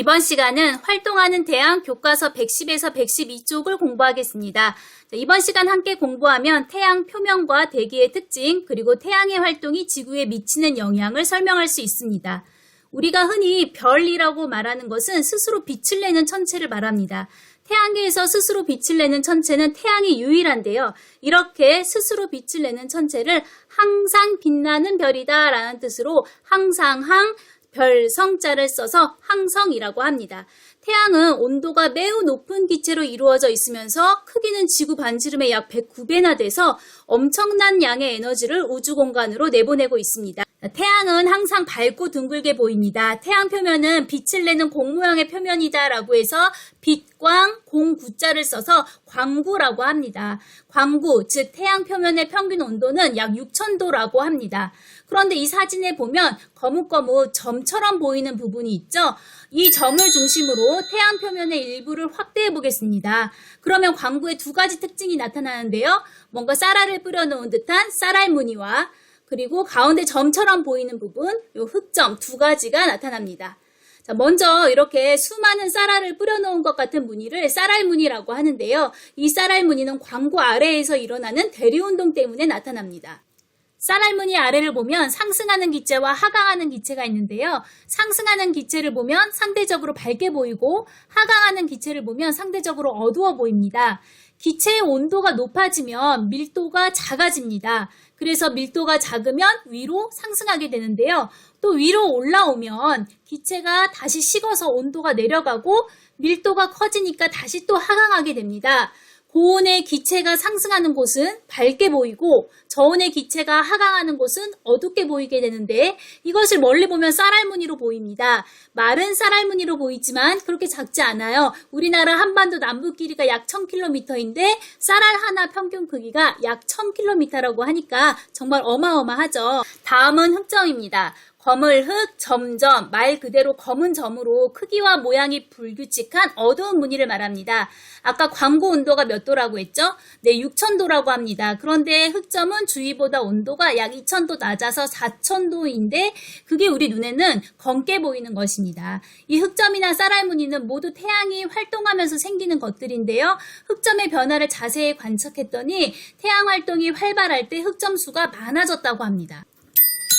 이번 시간은 활동하는 태양 교과서 110에서 112쪽을 공부하겠습니다. 이번 시간 함께 공부하면 태양 표면과 대기의 특징, 그리고 태양의 활동이 지구에 미치는 영향을 설명할 수 있습니다. 우리가 흔히 별이라고 말하는 것은 스스로 빛을 내는 천체를 말합니다. 태양계에서 스스로 빛을 내는 천체는 태양이 유일한데요. 이렇게 스스로 빛을 내는 천체를 항상 빛나는 별이다 라는 뜻으로 항상항, 별 성자를 써서 항성이라고 합니다. 태양은 온도가 매우 높은 기체로 이루어져 있으면서 크기는 지구 반지름의 약 109배나 돼서 엄청난 양의 에너지를 우주 공간으로 내보내고 있습니다. 태양은 항상 밝고 둥글게 보입니다. 태양 표면은 빛을 내는 공 모양의 표면이다 라고 해서 빛광, 공구자를 써서 광구라고 합니다. 광구, 즉 태양 표면의 평균 온도는 약 6000도라고 합니다. 그런데 이 사진에 보면 거뭇거뭇 점처럼 보이는 부분이 있죠? 이 점을 중심으로 태양 표면의 일부를 확대해 보겠습니다. 그러면 광구의 두 가지 특징이 나타나는데요. 뭔가 쌀알을 뿌려놓은 듯한 쌀알 무늬와 그리고 가운데 점처럼 보이는 부분, 요 흑점 두 가지가 나타납니다. 자, 먼저 이렇게 수많은 쌀알을 뿌려놓은 것 같은 무늬를 쌀알 무늬라고 하는데요. 이 쌀알 무늬는 광구 아래에서 일어나는 대류운동 때문에 나타납니다. 쌀알 무늬 아래를 보면 상승하는 기체와 하강하는 기체가 있는데요. 상승하는 기체를 보면 상대적으로 밝게 보이고 하강하는 기체를 보면 상대적으로 어두워 보입니다. 기체의 온도가 높아지면 밀도가 작아집니다. 그래서 밀도가 작으면 위로 상승하게 되는데요. 또 위로 올라오면 기체가 다시 식어서 온도가 내려가고 밀도가 커지니까 다시 또 하강하게 됩니다. 고온의 기체가 상승하는 곳은 밝게 보이고 저온의 기체가 하강하는 곳은 어둡게 보이게 되는데 이것을 멀리 보면 쌀알 무늬로 보입니다. 마른 쌀알 무늬로 보이지만 그렇게 작지 않아요. 우리나라 한반도 남부 길이가 약 1000km인데 쌀알 하나 평균 크기가 약 1000km라고 하니까 정말 어마어마하죠. 다음은 흑점입니다. 거물흑, 점점, 말 그대로 검은 점으로 크기와 모양이 불규칙한 어두운 무늬를 말합니다. 아까 광구 온도가 몇 도라고 했죠? 네, 6000도라고 합니다. 그런데 흑점은 주위보다 온도가 약 2000도 낮아서 4000도인데 그게 우리 눈에는 검게 보이는 것입니다. 이 흑점이나 쌀알 무늬는 모두 태양이 활동하면서 생기는 것들인데요. 흑점의 변화를 자세히 관측했더니 태양 활동이 활발할 때 흑점 수가 많아졌다고 합니다.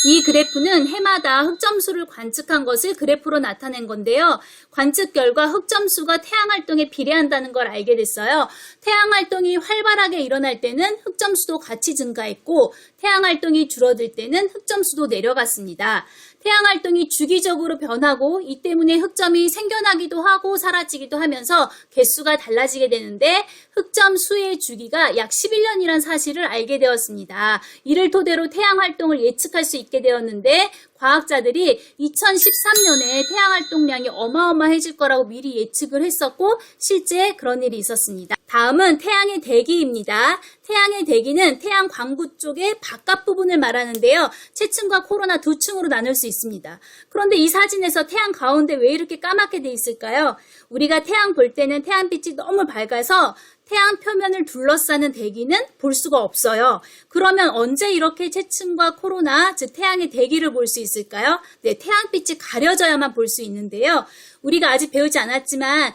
이 그래프는 해마다 흑점수를 관측한 것을 그래프로 나타낸 건데요. 관측 결과 흑점수가 태양활동에 비례한다는 걸 알게 됐어요. 태양활동이 활발하게 일어날 때는 흑점수도 같이 증가했고 태양활동이 줄어들 때는 흑점수도 내려갔습니다. 태양활동이 주기적으로 변하고 이 때문에 흑점이 생겨나기도 하고 사라지기도 하면서 개수가 달라지게 되는데 흑점 수의 주기가 약 11년이란 사실을 알게 되었습니다. 이를 토대로 태양활동을 예측할 수 있게 되었는데 과학자들이 2013년에 태양활동량이 어마어마해질 거라고 미리 예측을 했었고 실제 그런 일이 있었습니다. 다음은 태양의 대기입니다. 태양의 대기는 태양 광구 쪽의 바깥 부분을 말하는데요. 채층과 코로나 두 층으로 나눌 수 있습니다. 그런데 이 사진에서 태양 가운데 왜 이렇게 까맣게 돼 있을까요? 우리가 태양 볼 때는 태양빛이 너무 밝아서 태양 표면을 둘러싸는 대기는 볼 수가 없어요. 그러면 언제 이렇게 채층과 코로나, 즉 태양의 대기를 볼 수 있을까요? 네, 태양빛이 가려져야만 볼 수 있는데요. 우리가 아직 배우지 않았지만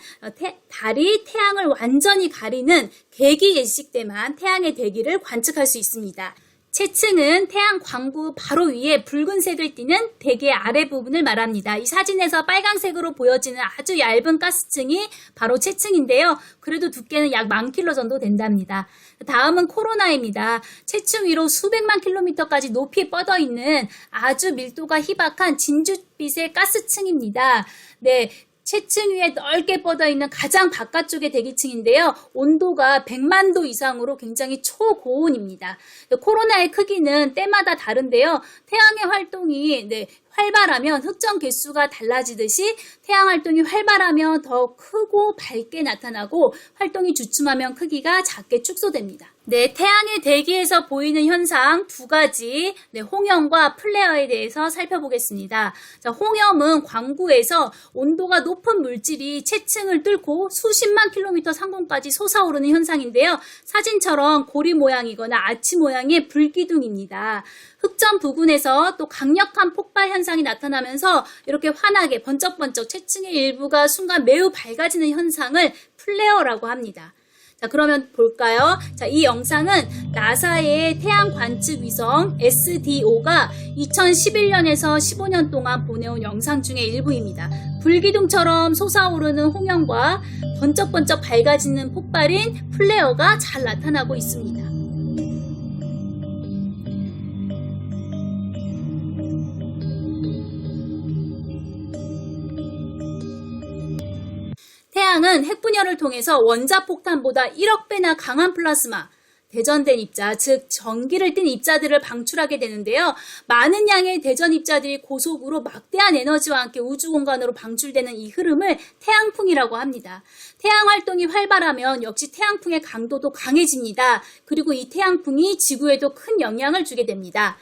달이 태양을 완전히 가리는 개기 예식 때만 태양의 대기를 관측할 수 있습니다. 채층은 태양 광구 바로 위에 붉은색을 띠는 대기의 아래 부분을 말합니다. 이 사진에서 빨간색으로 보여지는 아주 얇은 가스층이 바로 채층인데요. 그래도 두께는 약 10,000km 정도 된답니다. 다음은 코로나입니다. 채층 위로 수백만 킬로미터까지 높이 뻗어 있는 아주 밀도가 희박한 진주빛의 가스층입니다. 네. 채층 위에 넓게 뻗어있는 가장 바깥쪽의 대기층인데요. 온도가 100만 도 이상으로 굉장히 초고온입니다. 코로나의 크기는 때마다 다른데요. 태양의 활동이 활발하면 흑점 개수가 달라지듯이 태양 활동이 활발하면 더 크고 밝게 나타나고 활동이 주춤하면 크기가 작게 축소됩니다. 네, 태양의 대기에서 보이는 현상 두 가지, 홍염과 플레어에 대해서 살펴보겠습니다. 자, 홍염은 광구에서 온도가 높은 물질이 채층을 뚫고 수십만 킬로미터 상공까지 솟아오르는 현상인데요. 사진처럼 고리 모양이거나 아치 모양의 불기둥입니다. 흑점 부근에서 또 강력한 폭발 현상이 나타나면서 이렇게 환하게 번쩍번쩍 채층의 일부가 순간 매우 밝아지는 현상을 플레어라고 합니다. 자, 그러면 볼까요? 자, 이 영상은 나사의 태양 관측 위성 SDO가 2011년에서 15년 동안 보내온 영상 중의 일부입니다. 불기둥처럼 솟아오르는 홍영과 번쩍번쩍 밝아지는 폭발인 플레어가 잘 나타나고 있습니다. 태양은 핵분열을 통해서 원자폭탄보다 1억 배나 강한 플라스마, 대전된 입자, 즉 전기를 띤 입자들을 방출하게 되는데요. 많은 양의 대전 입자들이 고속으로 막대한 에너지와 함께 우주 공간으로 방출되는 이 흐름을 태양풍이라고 합니다. 태양 활동이 활발하면 역시 태양풍의 강도도 강해집니다. 그리고 이 태양풍이 지구에도 큰 영향을 주게 됩니다.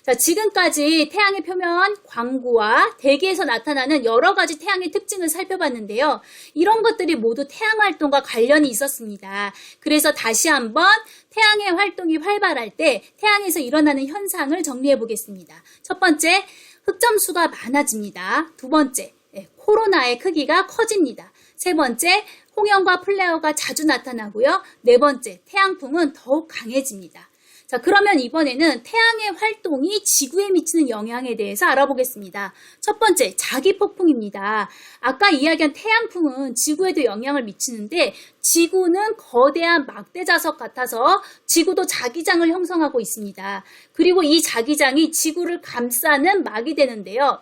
자, 지금까지 태양의 표면, 광구와 대기에서 나타나는 여러 가지 태양의 특징을 살펴봤는데요. 이런 것들이 모두 태양 활동과 관련이 있었습니다. 그래서 다시 한번 태양의 활동이 활발할 때 태양에서 일어나는 현상을 정리해 보겠습니다. 첫 번째, 흑점수가 많아집니다. 두 번째, 코로나의 크기가 커집니다. 세 번째, 홍영과 플레어가 자주 나타나고요. 네 번째, 태양풍은 더욱 강해집니다. 자, 그러면 이번에는 태양의 활동이 지구에 미치는 영향에 대해서 알아보겠습니다. 첫 번째, 자기폭풍입니다. 아까 이야기한 태양풍은 지구에도 영향을 미치는데 지구는 거대한 막대자석 같아서 지구도 자기장을 형성하고 있습니다. 그리고 이 자기장이 지구를 감싸는 막이 되는데요.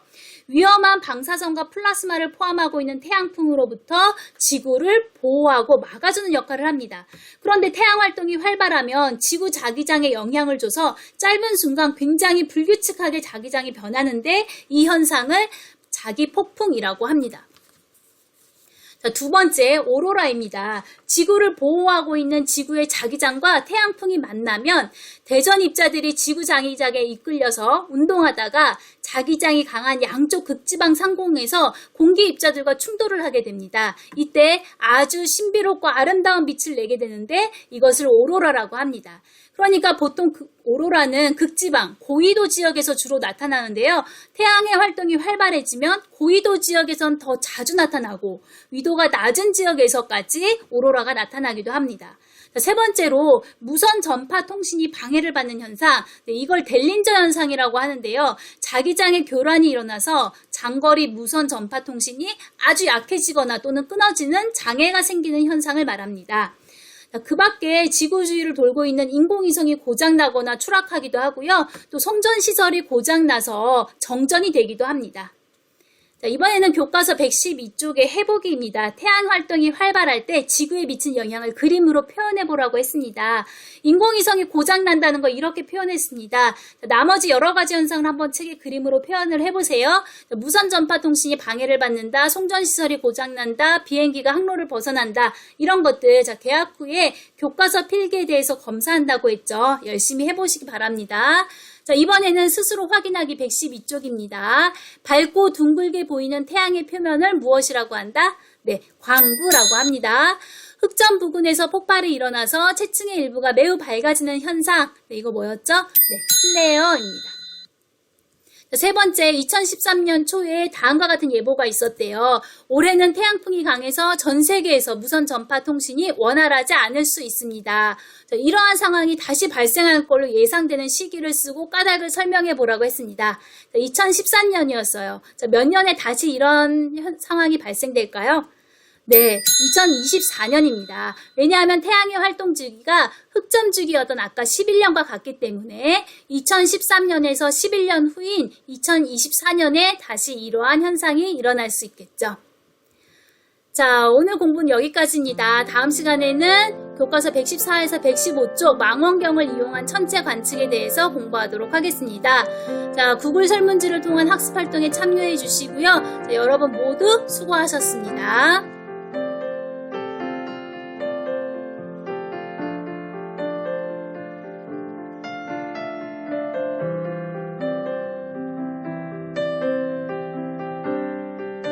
위험한 방사선과 플라스마를 포함하고 있는 태양풍으로부터 지구를 보호하고 막아주는 역할을 합니다. 그런데 태양 활동이 활발하면 지구 자기장에 영향을 줘서 짧은 순간 굉장히 불규칙하게 자기장이 변하는데 이 현상을 자기폭풍이라고 합니다. 자, 두 번째, 오로라입니다. 지구를 보호하고 있는 지구의 자기장과 태양풍이 만나면 대전 입자들이 지구 자기장에 이끌려서 운동하다가 자기장이 강한 양쪽 극지방 상공에서 공기 입자들과 충돌을 하게 됩니다. 이때 아주 신비롭고 아름다운 빛을 내게 되는데 이것을 오로라라고 합니다. 그러니까 보통 오로라는 극지방, 고위도 지역에서 주로 나타나는데요. 태양의 활동이 활발해지면 고위도 지역에선 더 자주 나타나고 위도가 낮은 지역에서까지 오로라가 나타나기도 합니다. 세 번째로 무선 전파 통신이 방해를 받는 현상, 이걸 델린저 현상이라고 하는데요. 자기장의 교란이 일어나서 장거리 무선 전파 통신이 아주 약해지거나 또는 끊어지는 장애가 생기는 현상을 말합니다. 그 밖에 지구 주위를 돌고 있는 인공위성이 고장나거나 추락하기도 하고요. 또 송전시설이 고장나서 정전이 되기도 합니다. 자, 이번에는 교과서 112쪽의 해보기입니다. 태양 활동이 활발할 때 지구에 미친 영향을 그림으로 표현해 보라고 했습니다. 인공위성이 고장난다는 거 이렇게 표현했습니다. 자, 나머지 여러 가지 현상을 한번 책에 그림으로 표현을 해보세요. 자, 무선 전파 통신이 방해를 받는다, 송전시설이 고장난다, 비행기가 항로를 벗어난다, 이런 것들 자, 개학 후에 교과서 필기에 대해서 검사한다고 했죠. 열심히 해보시기 바랍니다. 자, 이번에는 스스로 확인하기 112쪽입니다. 밝고 둥글게 보이는 태양의 표면을 무엇이라고 한다? 네, 광구라고 합니다. 흑점 부근에서 폭발이 일어나서 채층의 일부가 매우 밝아지는 현상. 네, 이거 뭐였죠? 네, 플레어입니다. 세 번째, 2013년 초에 다음과 같은 예보가 있었대요. 올해는 태양풍이 강해서 전 세계에서 무선 전파 통신이 원활하지 않을 수 있습니다. 이러한 상황이 다시 발생할 걸로 예상되는 시기를 쓰고 까닭을 설명해 보라고 했습니다. 2013년이었어요. 몇 년에 다시 이런 상황이 발생될까요? 네, 2024년입니다. 왜냐하면 태양의 활동 주기가 흑점 주기였던 아까 11년과 같기 때문에 2013년에서 11년 후인 2024년에 다시 이러한 현상이 일어날 수 있겠죠. 자, 오늘 공부는 여기까지입니다. 다음 시간에는 교과서 114에서 115쪽 망원경을 이용한 천체 관측에 대해서 공부하도록 하겠습니다. 자, 구글 설문지를 통한 학습 활동에 참여해 주시고요. 자, 여러분 모두 수고하셨습니다.